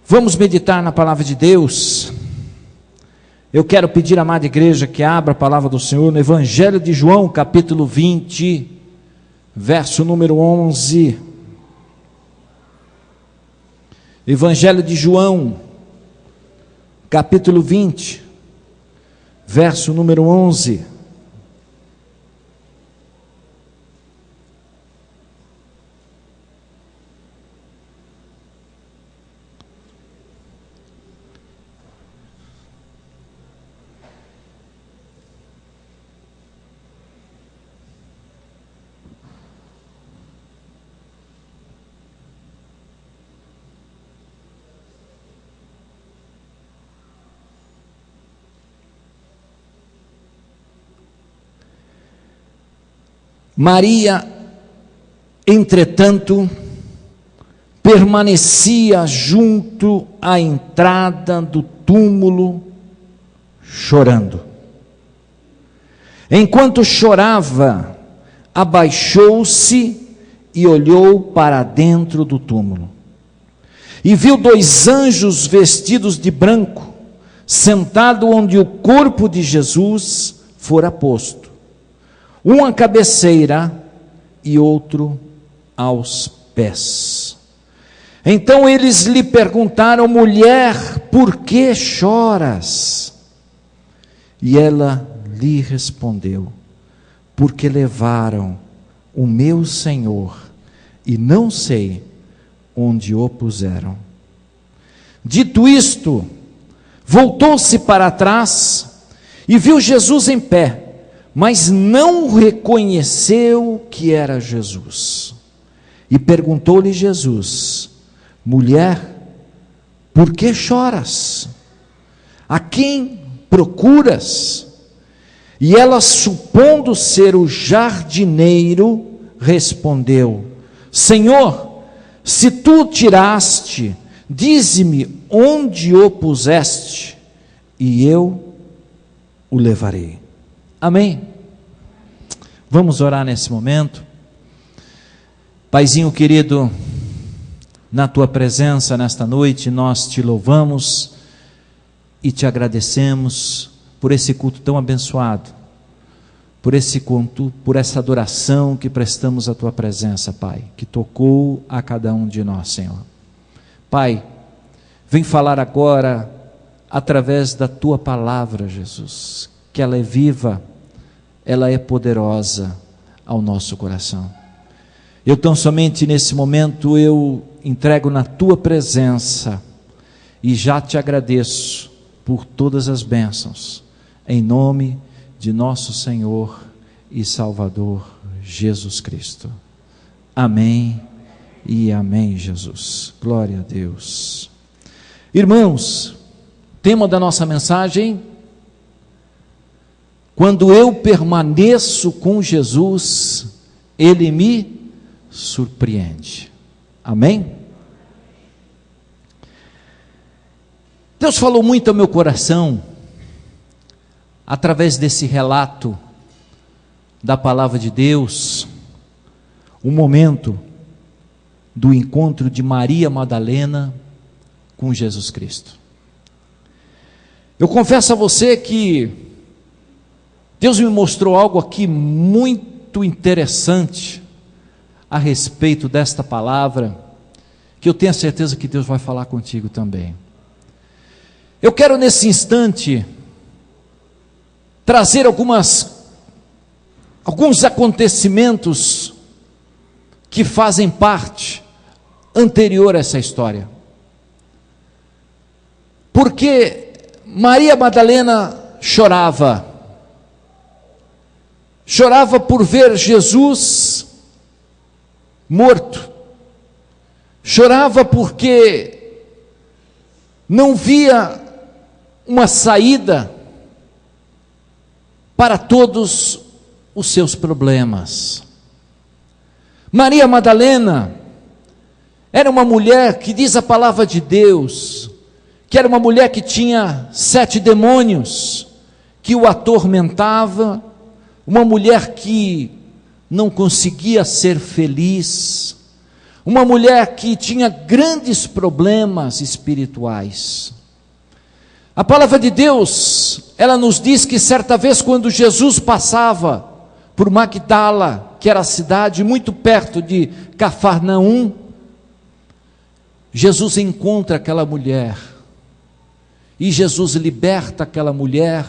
Vamos meditar na palavra de Deus. Eu quero pedir à amada igreja que abra a palavra do Senhor no Evangelho de João, capítulo 20, verso número 11. Evangelho de João, capítulo 20, verso número 11. Maria, entretanto, permanecia junto à entrada do túmulo, chorando. Enquanto chorava, abaixou-se e olhou para dentro do túmulo. E viu 2 anjos vestidos de branco, sentados onde o corpo de Jesus fora posto. Um à cabeceira e outro aos pés. Então eles lhe perguntaram: mulher, por que choras? E ela lhe respondeu: porque levaram o meu Senhor e não sei onde o puseram. Dito isto, voltou-se para trás e viu Jesus em pé, mas não reconheceu que era Jesus. E perguntou-lhe Jesus: mulher, por que choras? A quem procuras? E ela, supondo ser o jardineiro, respondeu: Senhor, se tu o tiraste, dize-me onde o puseste, e eu o levarei. Amém? Vamos orar nesse momento. Paizinho querido, na tua presença nesta noite, nós te louvamos e te agradecemos por esse culto tão abençoado, por esse culto, por essa adoração que prestamos à tua presença, Pai, que tocou a cada um de nós, Senhor. Pai, vem falar agora através da tua palavra, Jesus, que ela é viva, ela é poderosa ao nosso coração. Eu tão somente nesse momento eu entrego na tua presença e já te agradeço por todas as bênçãos, em nome de nosso Senhor e Salvador Jesus Cristo. Amém e amém, Jesus. Glória a Deus. Irmãos, tema da nossa mensagem: quando eu permaneço com Jesus, Ele me surpreende. Amém? Deus falou muito ao meu coração, através desse relato da palavra de Deus, o momento do encontro de Maria Madalena com Jesus Cristo. Eu confesso a você que Deus me mostrou algo aqui muito interessante a respeito desta palavra, que eu tenho a certeza que Deus vai falar contigo também. Eu quero nesse instante trazer alguns acontecimentos que fazem parte anterior a essa história. Porque Maria Madalena chorava por ver Jesus morto, chorava porque não via uma saída para todos os seus problemas. Maria Madalena era uma mulher que diz a palavra de Deus, que era uma mulher que tinha 7 demônios, que o atormentava, uma mulher que não conseguia ser feliz, uma mulher que tinha grandes problemas espirituais. A palavra de Deus, ela nos diz que certa vez quando Jesus passava por Magdala, que era a cidade muito perto de Cafarnaum, Jesus encontra aquela mulher, e Jesus liberta aquela mulher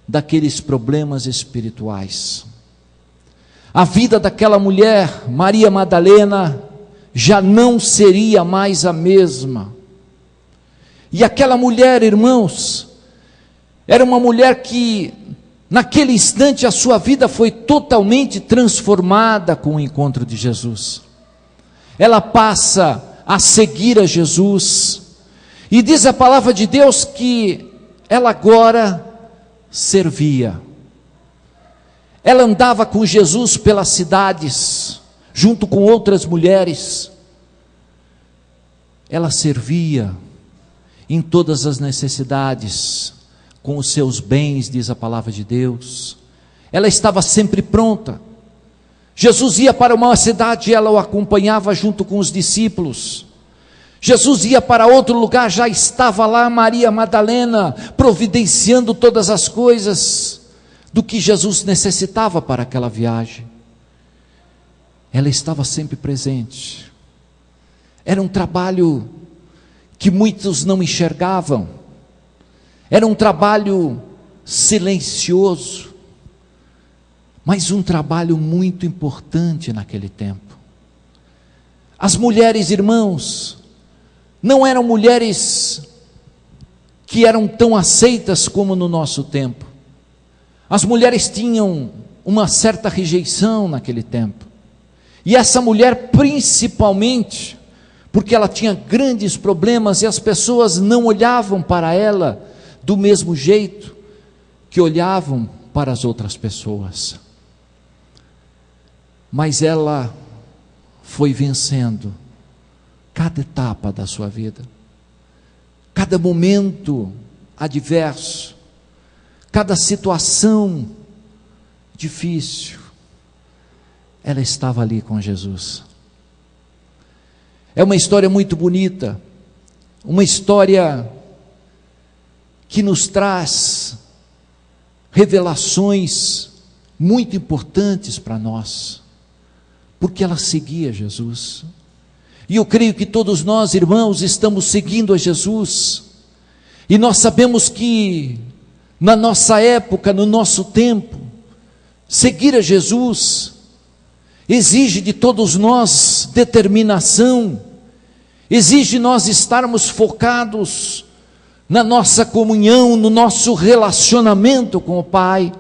daqueles problemas espirituais. A vida daquela mulher, Maria Madalena, já não seria mais a mesma. E aquela mulher, irmãos, era uma mulher que, naquele instante, a sua vida foi totalmente transformada com o encontro de Jesus. Ela passa a seguir a Jesus, e diz a palavra de Deus que ela agora servia. Ela andava com Jesus pelas cidades, junto com outras mulheres. Ela servia em todas as necessidades, com os seus bens, diz a palavra de Deus. Ela estava sempre pronta. Jesus ia para uma cidade, ela o acompanhava junto com os discípulos. Jesus ia para outro lugar, já estava lá Maria Madalena, providenciando todas as coisas do que Jesus necessitava para aquela viagem. Ela estava sempre presente. Era um trabalho que muitos não enxergavam. Era um trabalho silencioso, mas um trabalho muito importante naquele tempo. As mulheres, irmãos, não eram mulheres que eram tão aceitas como no nosso tempo. As mulheres tinham uma certa rejeição naquele tempo. E essa mulher, principalmente, porque ela tinha grandes problemas e as pessoas não olhavam para ela do mesmo jeito que olhavam para as outras pessoas. Mas ela foi vencendo cada etapa da sua vida, cada momento adverso, cada situação difícil, ela estava ali com Jesus. É uma história muito bonita, uma história que nos traz revelações muito importantes para nós, porque ela seguia Jesus. E eu creio que todos nós, irmãos, estamos seguindo a Jesus, e nós sabemos que na nossa época, no nosso tempo, seguir a Jesus exige de todos nós determinação, exige nós estarmos focados na nossa comunhão, no nosso relacionamento com o Pai.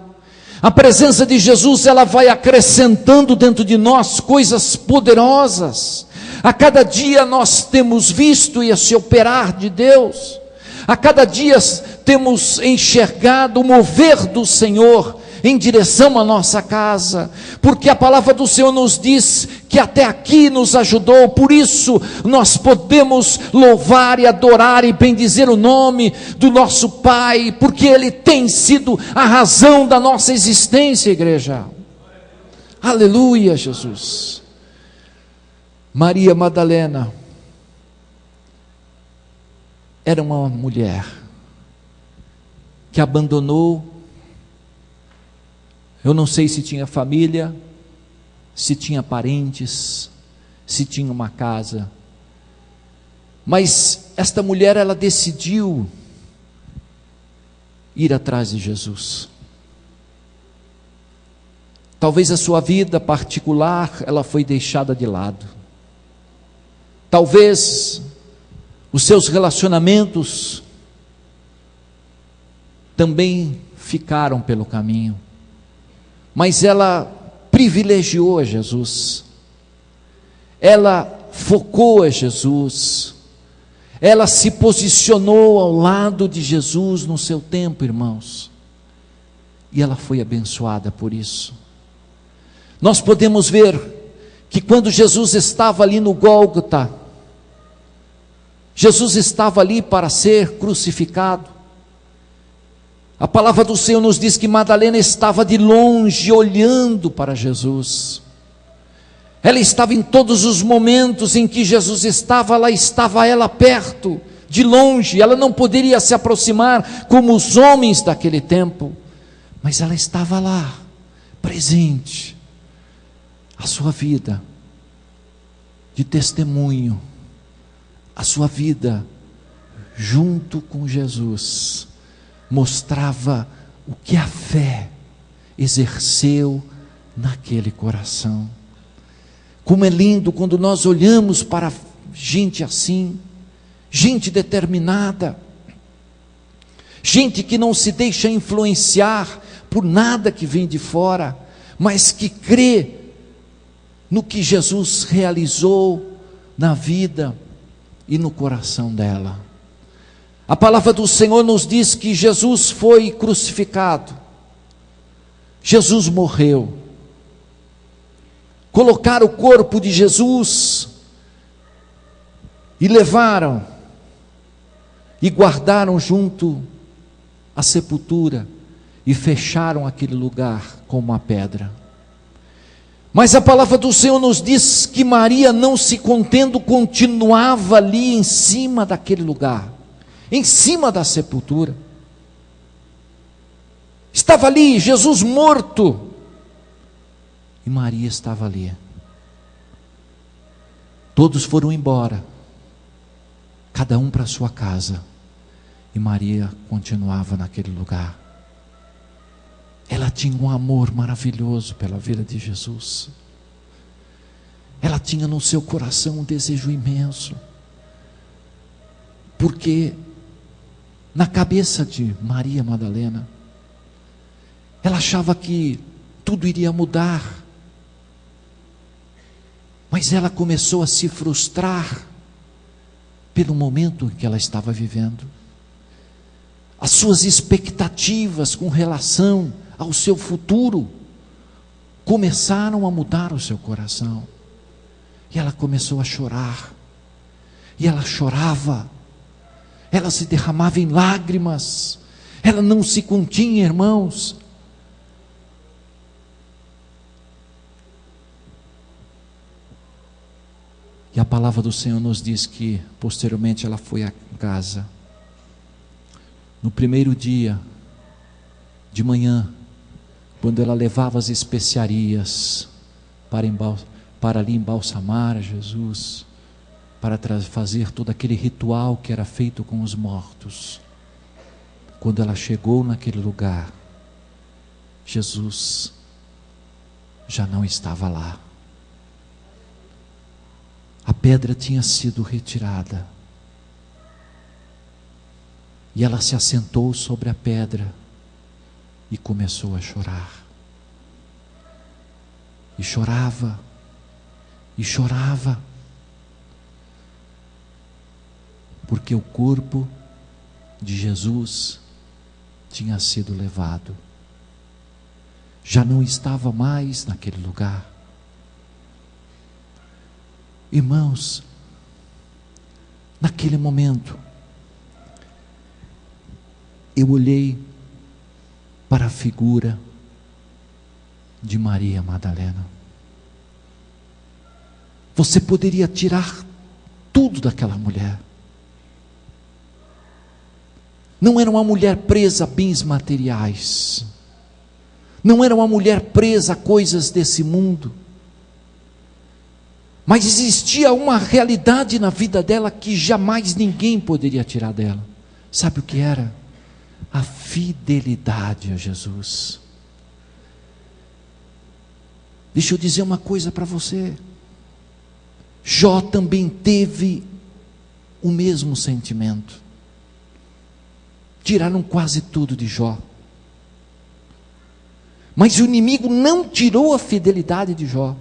A presença de Jesus, ela vai acrescentando dentro de nós coisas poderosas. A cada dia nós temos visto esse operar de Deus. A cada dia temos enxergado o mover do Senhor em direção à nossa casa, porque a palavra do Senhor nos diz que até aqui nos ajudou. Por isso nós podemos louvar e adorar e bendizer o nome do nosso Pai, porque Ele tem sido a razão da nossa existência, igreja. Aleluia, Jesus. Maria Madalena era uma mulher que abandonou, eu não sei se tinha família, se tinha parentes, se tinha uma casa, mas esta mulher, ela decidiu ir atrás de Jesus. Talvez a sua vida particular, ela foi deixada de lado. Talvez os seus relacionamentos também ficaram pelo caminho, mas ela privilegiou a Jesus, ela focou a Jesus, ela se posicionou ao lado de Jesus no seu tempo, irmãos, e ela foi abençoada por isso. Nós podemos ver que quando Jesus estava ali no Gólgota, Jesus estava ali para ser crucificado. A palavra do Senhor nos diz que Madalena estava de longe olhando para Jesus. ela estava em todos os momentos em que Jesus estava, lá estava ela perto, de longe, ela não poderia se aproximar como os homens daquele tempo, mas ela estava lá, presente. A sua vida de testemunho, a sua vida junto com Jesus, mostrava o que a fé exerceu naquele coração. Como é lindo quando nós olhamos para gente assim, gente determinada, gente que não se deixa influenciar por nada que vem de fora, mas que crê no que Jesus realizou na vida e no coração dela. A palavra do Senhor nos diz que Jesus foi crucificado, Jesus morreu, colocaram o corpo de Jesus e levaram e guardaram junto à sepultura e fecharam aquele lugar com uma pedra. Mas a palavra do Senhor nos diz que Maria, não se contendo, continuava ali em cima daquele lugar, em cima da sepultura. Estava ali Jesus morto, e Maria estava ali. Todos foram embora, cada um para a sua casa, e Maria continuava naquele lugar. Ela tinha um amor maravilhoso pela vida de Jesus. Ela tinha no seu coração um desejo imenso, porque na cabeça de Maria Madalena, ela achava que tudo iria mudar, mas ela começou a se frustrar pelo momento que ela estava vivendo. As suas expectativas com relação ao seu futuro começaram a mudar o seu coração, e ela começou a chorar, e ela chorava, ela se derramava em lágrimas, ela não se continha, irmãos. E a palavra do Senhor nos diz que posteriormente ela foi à casa. No primeiro dia de manhã, quando ela levava as especiarias para ali embalsamar a Jesus, para fazer todo aquele ritual que era feito com os mortos, quando ela chegou naquele lugar, Jesus já não estava lá. A pedra tinha sido retirada, e ela se assentou sobre a pedra e começou a chorar. E chorava, e chorava, porque o corpo de Jesus tinha sido levado, já não estava mais naquele lugar. Irmãos, naquele momento, eu olhei para a figura de Maria Madalena. Você poderia tirar tudo daquela mulher. Não era uma mulher presa a bens materiais, não era uma mulher presa a coisas desse mundo, mas existia uma realidade na vida dela que jamais ninguém poderia tirar dela. Sabe o que era? A fidelidade a Jesus. Deixa eu dizer uma coisa para você. Jó também teve o mesmo sentimento. Tiraram quase tudo de Jó, mas o inimigo não tirou a fidelidade de Jó,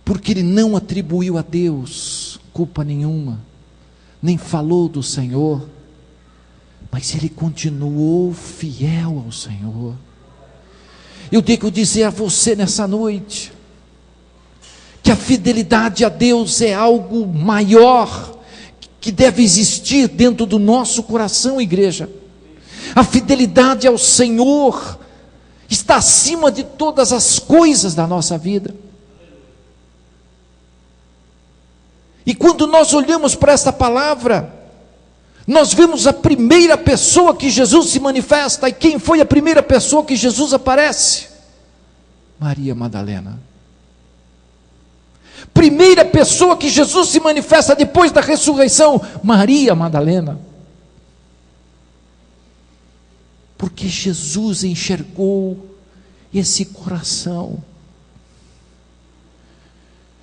porque ele não atribuiu a Deus culpa nenhuma, nem falou do Senhor, mas ele continuou fiel ao Senhor. Eu tenho que dizer a você nessa noite, que a fidelidade a Deus é algo maior, que deve existir dentro do nosso coração, igreja. A fidelidade ao Senhor está acima de todas as coisas da nossa vida. E quando nós olhamos para esta palavra, nós vemos a primeira pessoa que Jesus se manifesta. E quem foi a primeira pessoa que Jesus aparece? Maria Madalena. Primeira pessoa que Jesus se manifesta depois da ressurreição, Maria Madalena. Porque Jesus enxergou esse coração.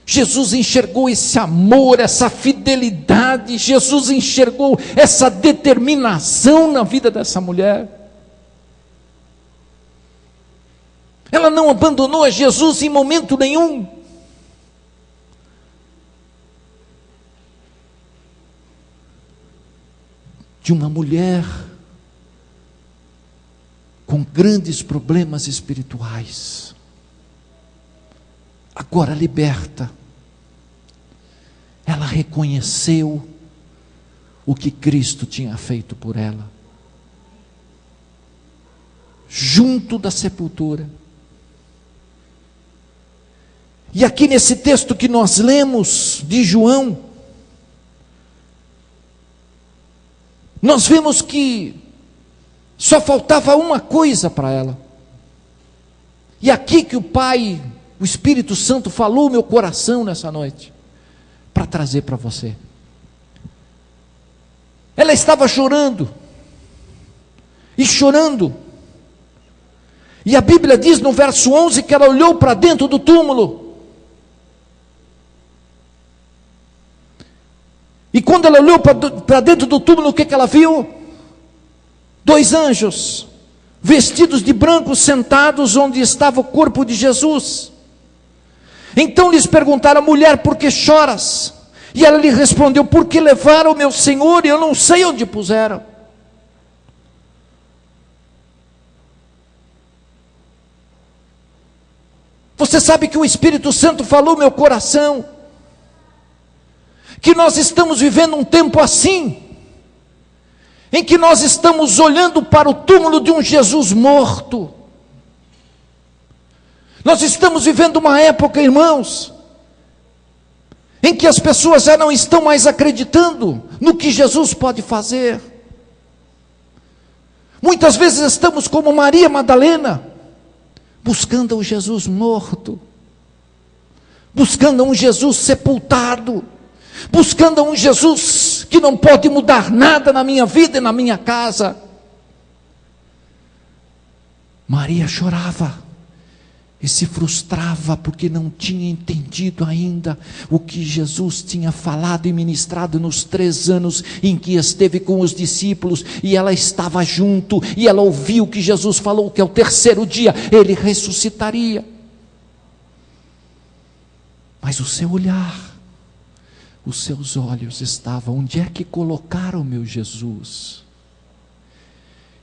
Jesus enxergou esse amor, essa fidelidade. Jesus enxergou essa determinação na vida dessa mulher. Ela não abandonou a Jesus em momento nenhum. De uma mulher com grandes problemas espirituais, agora liberta, ela reconheceu o que Cristo tinha feito por ela, junto da sepultura. E aqui nesse texto que nós lemos de João, nós vemos que só faltava uma coisa para ela. E aqui que o Pai, o Espírito Santo falou no meu coração nessa noite, para trazer para você. Ela estava chorando, e chorando, e a Bíblia diz no verso 11 que ela olhou para dentro do túmulo, e quando ela olhou para dentro do túmulo, o que ela viu? 2 anjos, vestidos de branco, sentados onde estava o corpo de Jesus. Então lhes perguntaram: mulher, por que choras? E ela lhe respondeu: porque levaram o meu Senhor e eu não sei onde puseram. Você sabe que o Espírito Santo falou no meu coração, que nós estamos vivendo um tempo assim, em que nós estamos olhando para o túmulo de um Jesus morto. Nós estamos vivendo uma época, irmãos, em que as pessoas já não estão mais acreditando no que Jesus pode fazer. Muitas vezes estamos como Maria Madalena, buscando um Jesus morto, buscando um Jesus sepultado, buscando um Jesus que não pode mudar nada na minha vida e na minha casa. Maria chorava e se frustrava porque não tinha entendido ainda o que Jesus tinha falado e ministrado nos 3 anos em que esteve com os discípulos, e ela estava junto, e ela ouviu que Jesus falou que ao 3º dia ele ressuscitaria. Mas o seu olhar, os seus olhos estavam: onde é que colocaram meu Jesus?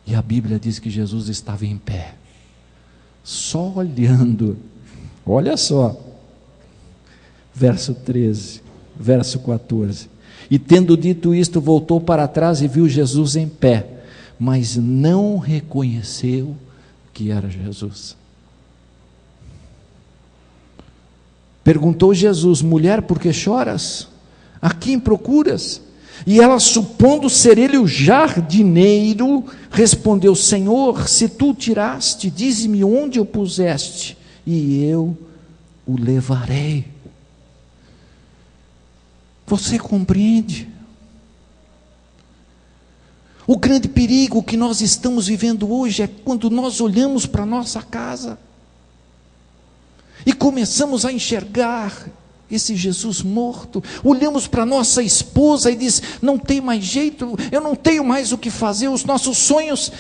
E a Bíblia diz que Jesus estava em pé, só olhando. Olha só, verso 13, verso 14. E tendo dito isto, voltou para trás e viu Jesus em pé, mas não reconheceu que era Jesus. Perguntou Jesus: mulher, por que choras? A quem procuras? E ela, supondo ser ele o jardineiro, respondeu: Senhor, se tu o tiraste, dize-me onde o puseste, e eu o levarei. Você compreende? O grande perigo que nós estamos vivendo hoje é quando nós olhamos para a nossa casa e começamos a enxergar esse Jesus morto, olhamos para nossa esposa e diz: não tem mais jeito, eu não tenho mais o que fazer, os nossos sonhos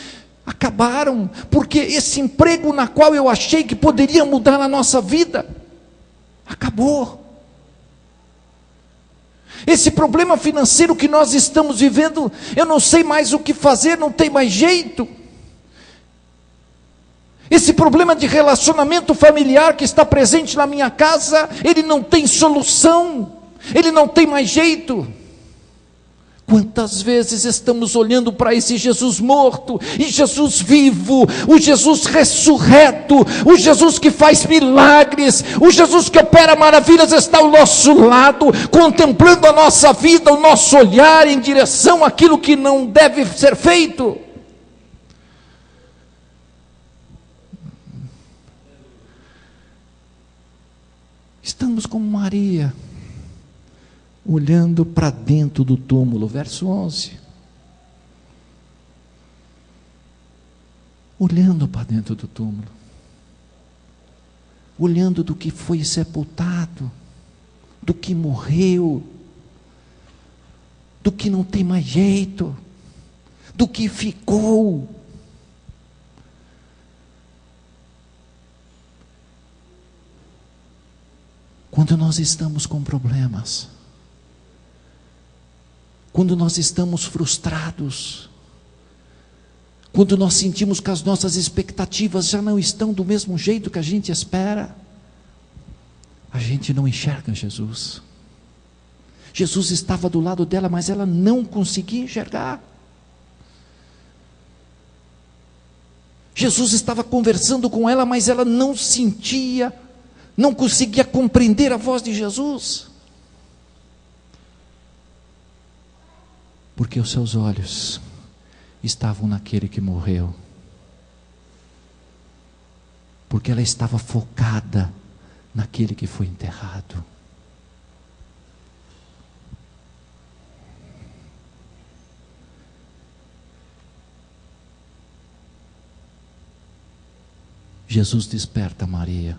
acabaram, porque esse emprego na qual eu achei que poderia mudar a nossa vida, acabou. Esse problema financeiro que nós estamos vivendo, eu não sei mais o que fazer, não tem mais jeito. Esse problema de relacionamento familiar que está presente na minha casa, ele não tem solução, ele não tem mais jeito. Quantas vezes estamos olhando para esse Jesus morto e Jesus vivo, o Jesus ressurreto, o Jesus que faz milagres, o Jesus que opera maravilhas está ao nosso lado, contemplando a nossa vida, o nosso olhar em direção àquilo que não deve ser feito. Estamos como Maria, olhando para dentro do túmulo, verso 11. Olhando para dentro do túmulo, olhando do que foi sepultado, do que morreu, do que não tem mais jeito, do que ficou. Quando nós estamos com problemas, quando nós estamos frustrados, quando nós sentimos que as nossas expectativas já não estão do mesmo jeito que a gente espera, a gente não enxerga Jesus. Jesus estava do lado dela, mas ela não conseguia enxergar. Jesus estava conversando com ela, mas ela não sentia, não conseguia compreender a voz de Jesus. Porque os seus olhos estavam naquele que morreu. Porque ela estava focada naquele que foi enterrado. Jesus desperta Maria.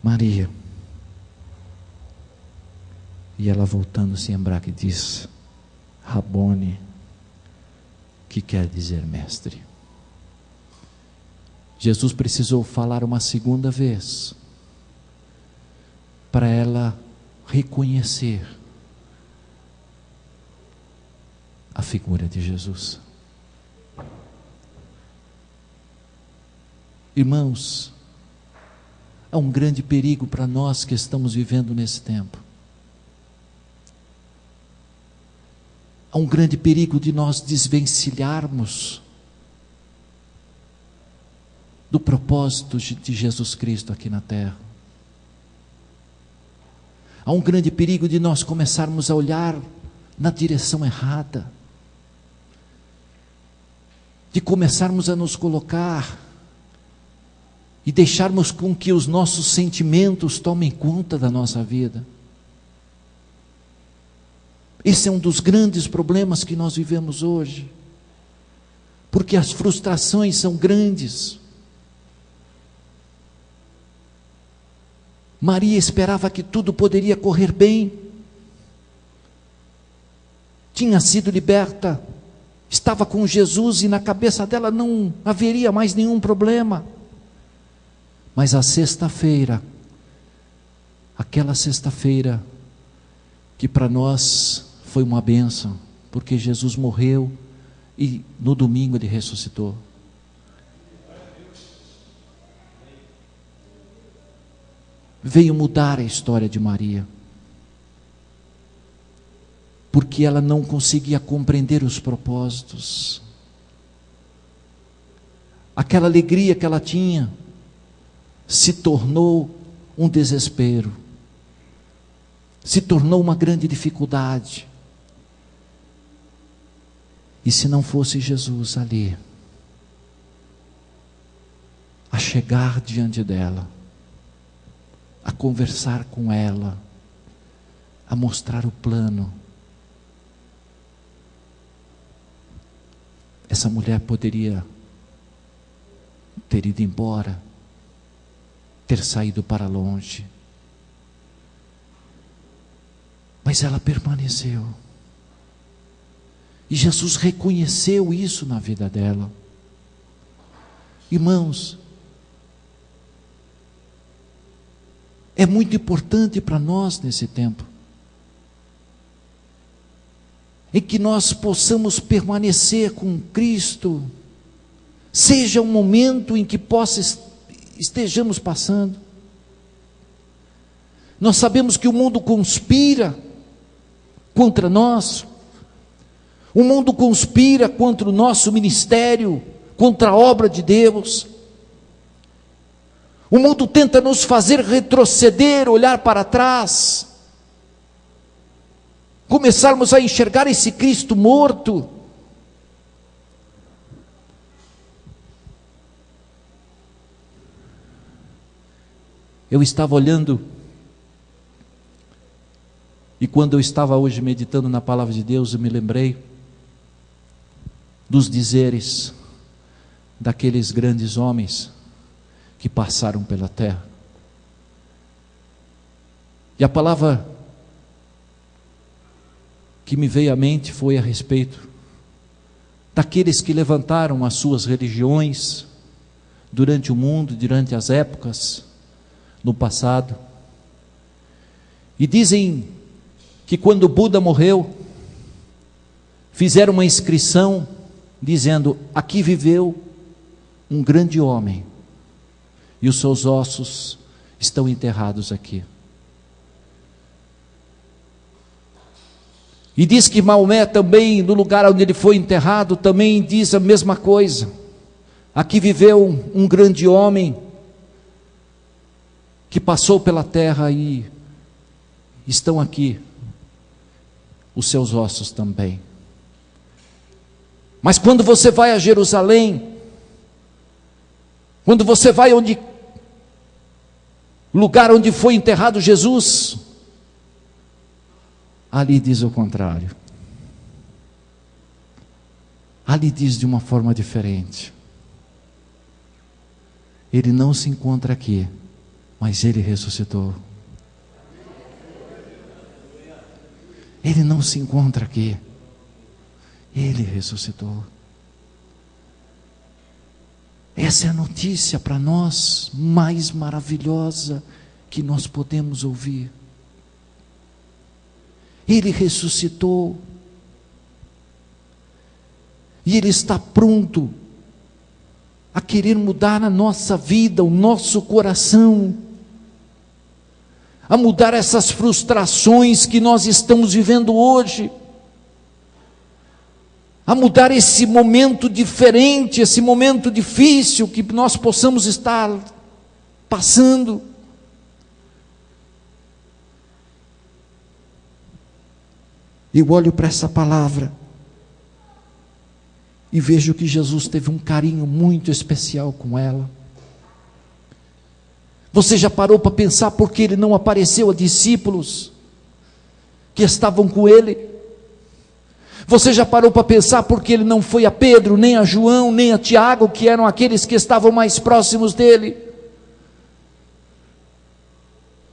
Maria. E ela, voltando-se em hebraico, diz: Rabone, que quer dizer mestre. Jesus precisou falar uma segunda vez para ela reconhecer a figura de Jesus. Irmãos, há um grande perigo para nós que estamos vivendo nesse tempo. Há um grande perigo de nós desvencilharmos do propósito de Jesus Cristo aqui na terra. Há um grande perigo de nós começarmos a olhar na direção errada, de começarmos a nos colocar e deixarmos com que os nossos sentimentos tomem conta da nossa vida. Esse é um dos grandes problemas que nós vivemos hoje, porque as frustrações são grandes. Maria esperava que tudo poderia correr bem, tinha sido liberta, estava com Jesus e na cabeça dela não haveria mais nenhum problema. Mas a sexta-feira, aquela sexta-feira que para nós foi uma bênção, porque Jesus morreu e no domingo ele ressuscitou. Veio mudar a história de Maria, porque ela não conseguia compreender os propósitos. Aquela alegria que ela tinha se tornou um desespero, se tornou uma grande dificuldade. E se não fosse Jesus ali, a chegar diante dela, a conversar com ela, a mostrar o plano, essa mulher poderia ter ido embora, ter saído para longe, mas ela permaneceu, e Jesus reconheceu isso na vida dela. Irmãos, é muito importante para nós nesse tempo, em que nós possamos permanecer com Cristo, seja um momento em que estejamos passando, Nós sabemos que o mundo conspira contra nós, o mundo conspira contra o nosso ministério, contra a obra de Deus. O mundo tenta nos fazer retroceder, olhar para trás, começarmos a enxergar esse Cristo morto. Eu estava olhando, e quando eu estava hoje meditando na palavra de Deus, eu me lembrei dos dizeres daqueles grandes homens que passaram pela terra. E a palavra que me veio à mente foi a respeito daqueles que levantaram as suas religiões durante o mundo, durante as épocas, no passado. E dizem que quando Buda morreu, fizeram uma inscrição dizendo: aqui viveu um grande homem, e os seus ossos estão enterrados aqui. E diz que Maomé também, no lugar onde ele foi enterrado, também diz a mesma coisa: aqui viveu um grande homem que passou pela terra, e estão aqui os seus ossos também. Mas quando você vai a Jerusalém, quando você vai lugar onde foi enterrado Jesus, ali diz o contrário. Ali diz de uma forma diferente: ele não se encontra aqui, mas ele ressuscitou. Ele não se encontra aqui, ele ressuscitou. Essa é a notícia para nós mais maravilhosa que nós podemos ouvir. Ele ressuscitou, e Ele está pronto a querer mudar a nossa vida, o nosso coração, a mudar essas frustrações que nós estamos vivendo hoje, a mudar esse momento diferente, esse momento difícil que nós possamos estar passando. Eu olho para essa palavra e vejo que Jesus teve um carinho muito especial com ela. Você já parou para pensar por que ele não apareceu a discípulos que estavam com ele? Você já parou para pensar por que ele não foi a Pedro, nem a João, nem a Tiago, que eram aqueles que estavam mais próximos dele?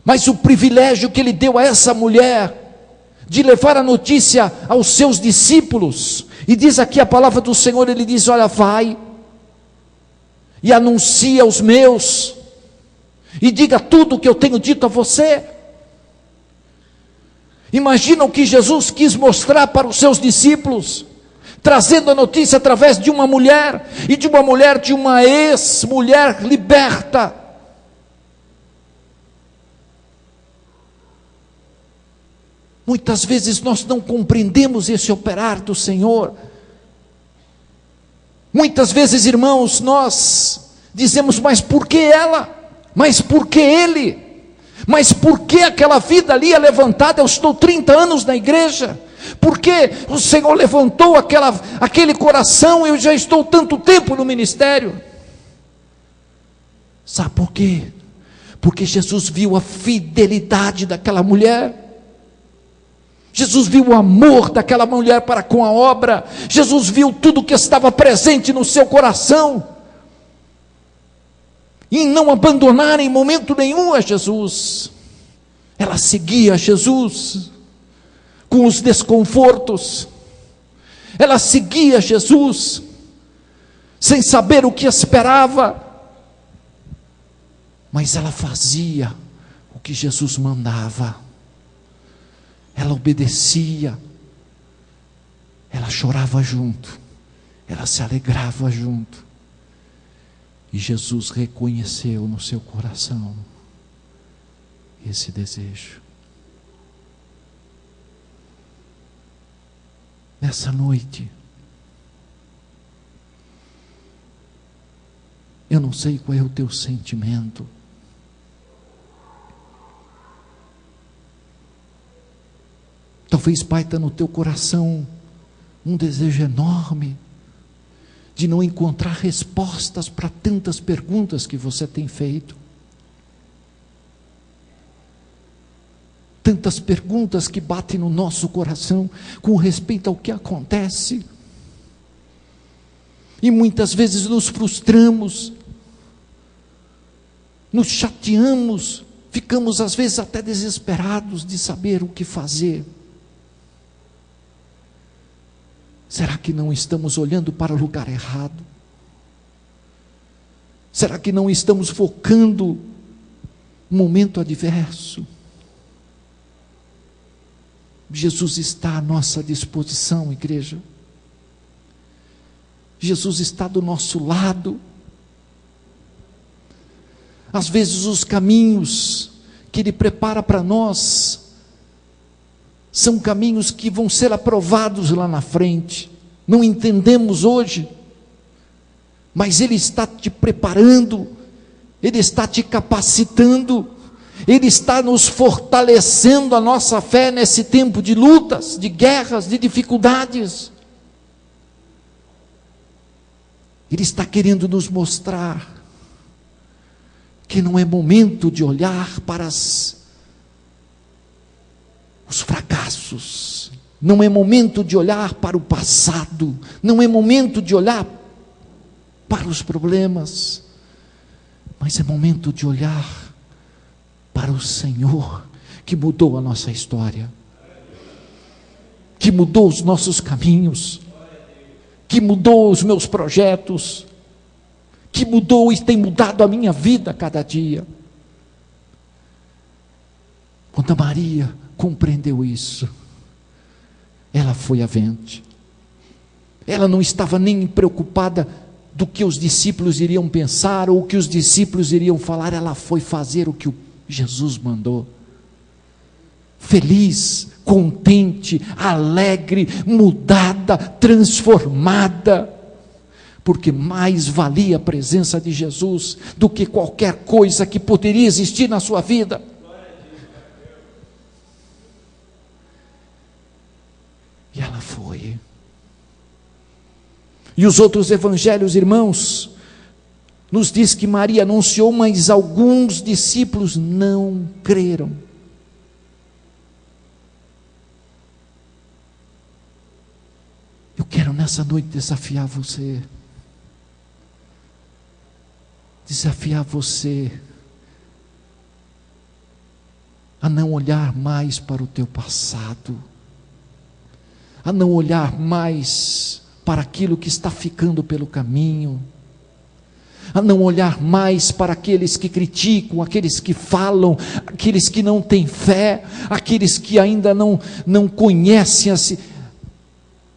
Mas o privilégio que ele deu a essa mulher de levar a notícia aos seus discípulos, e diz aqui a palavra do Senhor, ele diz: olha, vai e anuncia aos meus, e diga tudo o que eu tenho dito a você. Imagina o que Jesus quis mostrar para os seus discípulos, trazendo a notícia através de uma mulher, e de uma ex-mulher liberta. Muitas vezes nós não compreendemos esse operar do Senhor. Muitas vezes, irmãos, nós dizemos: mas por que ela? Mas por que ele? Mas por que aquela vida ali é levantada? Eu estou 30 anos na igreja. Por que o Senhor levantou aquele coração? Eu já estou tanto tempo no ministério. Sabe por quê? Porque Jesus viu a fidelidade daquela mulher. Jesus viu o amor daquela mulher para com a obra. Jesus viu tudo que estava presente no seu coração, e em não abandonar em momento nenhum a Jesus. Ela seguia Jesus com os desconfortos, ela seguia Jesus sem saber o que esperava, mas ela fazia o que Jesus mandava. Ela obedecia, ela chorava junto, ela se alegrava junto, e Jesus reconheceu no seu coração, esse desejo. Nessa noite, eu não sei qual é o teu sentimento. Talvez, Pai, está no teu coração um desejo enorme de não encontrar respostas para tantas perguntas que você tem feito. Tantas perguntas que batem no nosso coração com respeito ao que acontece. E muitas vezes nos frustramos, nos chateamos, ficamos às vezes até desesperados de saber o que fazer. Será que não estamos olhando para o lugar errado? Será que não estamos focando no momento adverso? Jesus está à nossa disposição, igreja. Jesus está do nosso lado. Às vezes os caminhos que Ele prepara para nós são caminhos que vão ser aprovados lá na frente. Não entendemos hoje, mas Ele está te preparando, Ele está te capacitando, Ele está nos fortalecendo a nossa fé nesse tempo de lutas, de guerras, de dificuldades. Ele está querendo nos mostrar que não é momento de olhar para os fracassos, não é momento de olhar para o passado, não é momento de olhar para os problemas, mas é momento de olhar para o Senhor, que mudou a nossa história, que mudou os nossos caminhos, que mudou os meus projetos, que mudou e tem mudado a minha vida a cada dia. Quando a Maria compreendeu isso, ela foi avante. Ela não estava nem preocupada do que os discípulos iriam pensar, ou o que os discípulos iriam falar. Ela foi fazer o que Jesus mandou. Feliz, contente, alegre, mudada, transformada, porque mais valia a presença de Jesus do que qualquer coisa que poderia existir na sua vida. E ela foi. E os outros evangelhos, irmãos, nos diz que Maria anunciou, mas alguns discípulos não creram. Eu quero nessa noite desafiar você a não olhar mais para o teu passado, a não olhar mais para aquilo que está ficando pelo caminho, a não olhar mais para aqueles que criticam, aqueles que falam, aqueles que não têm fé, aqueles que ainda não conhecem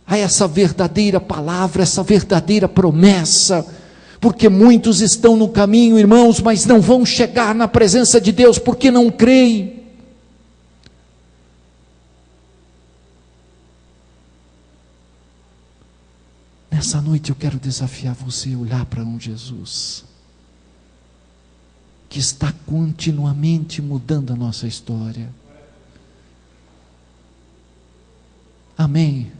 a essa verdadeira palavra, essa verdadeira promessa, porque muitos estão no caminho, irmãos, mas não vão chegar na presença de Deus, porque não creem. Nessa noite eu quero desafiar você a olhar para um Jesus que está continuamente mudando a nossa história. Amém.